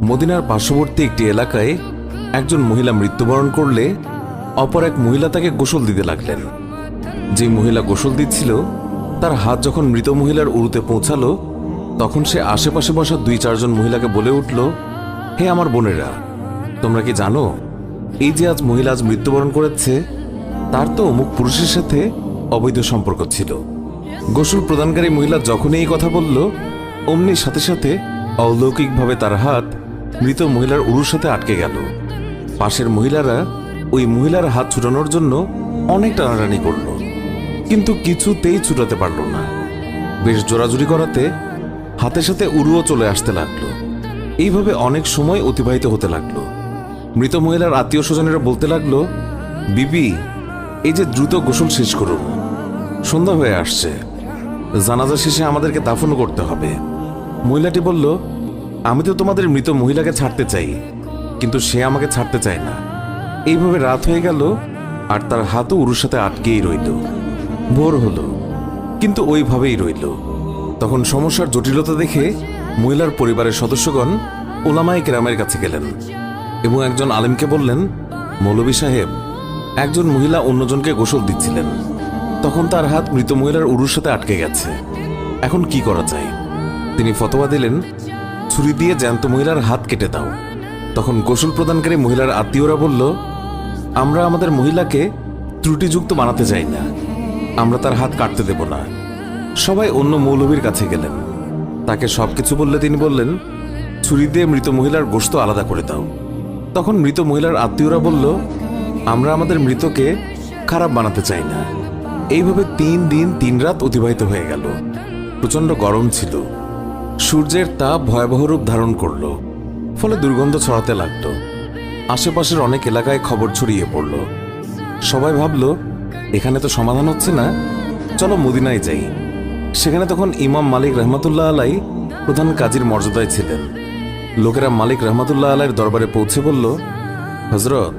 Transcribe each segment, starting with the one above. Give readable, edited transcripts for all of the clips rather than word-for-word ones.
মদিনার পার্শ্ববর্তী একটি এলাকায় একজন মহিলা মৃত্যুবরণ করলে অপর এক মহিলা তাকে গোসল দিতে লাগলেন। যে মহিলা গোসল দিচ্ছিল তার হাত যখন মৃত মহিলার উরুতে পৌঁছালো, তখন সে আশেপাশে বসা 2-4 জন মহিলাকে বলে উঠল, হে আমার বোনেরা, তোমরা কি জানো এই যে আজ মহিলা মৃত্যুবরণ করেছে তার তো অমুক পুরুষের সাথে অবৈধ সম্পর্ক ছিল। গোসল প্রদানকারী মহিলা যখনই এই কথা বলল, অমনি সাথে সাথে অলৌকিকভাবে তার হাত মৃত মহিলার উরুর সাথে আটকে গেল। পাশের মহিলারা ওই মহিলার হাত ছুটানোর জন্য অনেক টানাটানি করল, কিন্তু কিছুতেই ছুটাতে পারল না। বেশ জোরাজুরি করাতে হাতের সাথে উরুও চলে আসতে লাগলো। এইভাবে অনেক সময় অতিবাহিত হতে লাগলো। মৃত মহিলার আত্মীয় স্বজনেরা বলতে লাগলো, বিবি, এই যে দ্রুত গোসল শেষ করুন, সন্ধ্যা হয়ে আসছে, জানাজা শেষে আমাদেরকে দাফন করতে হবে। মহিলাটি বলল, আমি তো তোমাদের মৃত মহিলাকে ছাড়তে চাই, কিন্তু সে আমাকে ছাড়তে চায় না। এইভাবে রাত হয়ে গেল আর তার হাতও উরুর সাথে আটকেই রইল। ভোর হলো, কিন্তু ওইভাবেই রইল। তখন সমস্যার জটিলতা দেখে মহিলার পরিবারের সদস্যগণ উলামায়ে কেরামের কাছে গেলেন এবং একজন আলেমকে বললেন, মৌলভী সাহেব, একজন মহিলা অন্যজনকে গোসল দিচ্ছিলেন, তখন তার হাত মৃত মহিলার উরুর সাথে আটকে গেছে, এখন কি করা যায়? তিনি ফতোয়া দিলেন, ছুরি দিয়ে জ্যান্ত মহিলার হাত কেটে দাও। তখন গোসল প্রদানকারী মহিলার আত্মীয়রা বলল, আমরা আমাদের মহিলাকে ত্রুটিযুক্ত বানাতে চাই না, আমরা তার হাত কাটতে দেব না। সবাই অন্য মৌলভীর কাছে গেলেন, তাকে সবকিছু বললে তিনি বললেন, ছুরি দিয়ে মৃত মহিলার গোশত আলাদা করে দাও। তখন মৃত মহিলার আত্মীয়রা বলল, আমরা আমাদের মৃতকে খারাপ বানাতে চাই না। এইভাবে 3 দিন 3 রাত অতিবাহিত হয়ে গেল। প্রচণ্ড গরম ছিল, সূর্যের তাপ ভয়াবহ রূপ ধারণ করল, ফলে দুর্গন্ধ ছড়াতে লাগল। আশেপাশের অনেক এলাকায় খবর ছড়িয়ে পড়ল। সবাই ভাবল, এখানে তো সমাধান হচ্ছে না, চলো মদিনায় যাই। সেখানে তখন ইমাম মালিক রহমাতুল্লাহ আলাই প্রধান কাজীর মর্যাদায় ছিলেন। লোকেরা মালিক রহমাতুল্লাহ আলাইয়ের দরবারে পৌঁছে বলল, হজরত,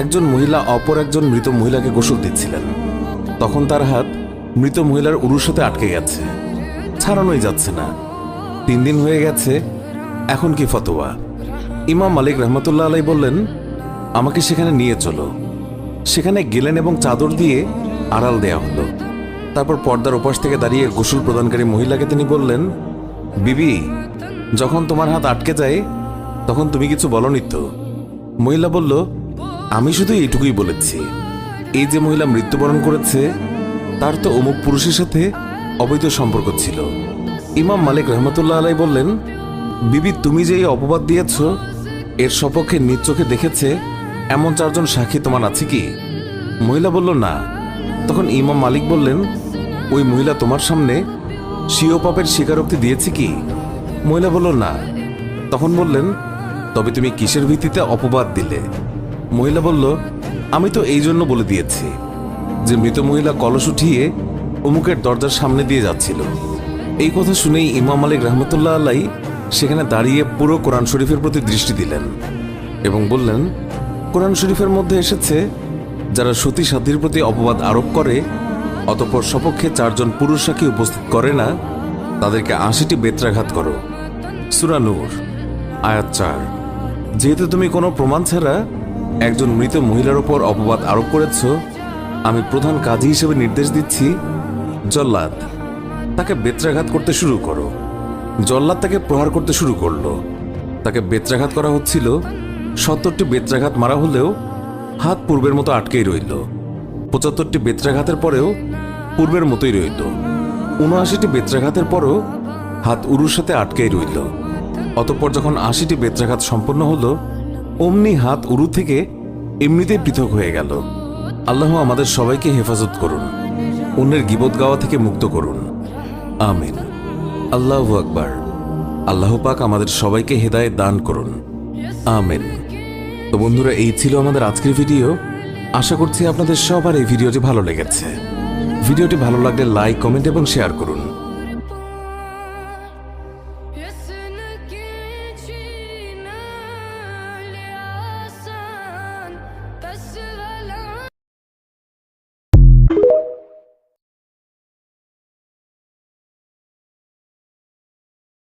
একজন মহিলা অপর একজন মৃত মহিলাকে গোসল দিচ্ছিলেন, তখন তার হাত মৃত মহিলার উরুর সাথে আটকে গেছে, ছাড়ানোই যাচ্ছে না। 3 দিন হয়ে গেছে, এখন কি ফতোয়া? ইমাম মালিক রহমাতুল্লাহ আলাই বললেন, আমাকে সেখানে নিয়ে চলো। সেখানে গেলেন এবং চাদর দিয়ে আড়াল দেয়া হলো। তারপর পর্দার ওপাশ থেকে দাঁড়িয়ে গোসল প্রদানকারী মহিলাকে তিনি বললেন, বিবি, যখন তোমার হাত আটকে যায় তখন তুমি কিছু বলনি তো? মহিলা বলল, আমি শুধু এইটুকুই বলেছি, এই যে মহিলা মৃত্যুবরণ করেছে তার তো অমুক পুরুষের সাথে অবৈধ সম্পর্ক ছিল। ইমাম মালিক রহমাতুল্লাহ আলাই বললেন, বিবি, তুমি যে এই অপবাদ দিয়েছ এর সপক্ষে নিজ চোখে দেখেছে এমন 4 জন সাক্ষী তোমার আছে কি? মহিলা বলল, না। তখন ইমাম মালিক বললেন, ওই মহিলা তোমার সামনে স্বীয় পাপের স্বীকারোক্তি দিয়েছে কি? মহিলা বলল, না। তখন বললেন, তবে তুমি কিসের ভিত্তিতে অপবাদ দিলে? মহিলা বলল, আমি তো এই জন্য বলে দিয়েছি যে মৃত মহিলা কলস উঠিয়ে অমুকের দরজার সামনে দিয়ে যাচ্ছিল। এই কথা শুনেই ইমাম মালিক রহমতুল্লাহ আলাই সেখানে দাঁড়িয়ে পুরো কোরআন শরীফের প্রতি দৃষ্টি দিলেন এবং বললেন, কোরআন শরীফের মধ্যে এসেছে, যারা সতী সাধ্যের প্রতি অপবাদ আরোপ করে অতঃপর সপক্ষে 4 জন পুরুষ সাক্ষী উপস্থিত করে না, তাদেরকে 80টি বেত্রাঘাত করো। সূরা নূর আয়াত 4। যেহেতু তুমি কোনো প্রমাণ ছাড়া একজন মৃত মহিলার উপর অপবাদ আরোপ করেছ, আমি প্রধান কাজী হিসেবে নির্দেশ দিচ্ছি, জল্লাদ, তাকে বেত্রাঘাত করতে শুরু করো। জল্লাদ তাকে প্রহার করতে শুরু করলো। তাকে বেত্রাঘাত করা হচ্ছিল। 70টি বেত্রাঘাত মারা হলেও হাত পূর্বের মতো আটকেই রইল। 75টি বেত্রাঘাতের পরেও পূর্বের মতোই রইল। 79টি বেত্রাঘাতের পরও হাত উরুর সাথে আটকেই রইল। অতঃপর যখন 80টি বেত্রাঘাত সম্পন্ন হলো, অমনি হাত উরু থেকে এমনিতেই পৃথক হয়ে গেল। আল্লাহ আমাদের সবাইকে হেফাজত করুন, অন্যের গীবত গাওয়া থেকে মুক্ত করুন, আমিন। আল্লাহু আকবার। আল্লাহ পাক আমাদের সবাইকে হেদায়েত দান করুন, আমিন। তো বন্ধুরা, এই ছিল আমাদের আজকের ভিডিও। আশা করছি আপনাদের সবার এই ভিডিওটি ভালো লেগেছে। ভিডিওটি ভালো লাগলে লাইক, কমেন্ট এবং শেয়ার করুন।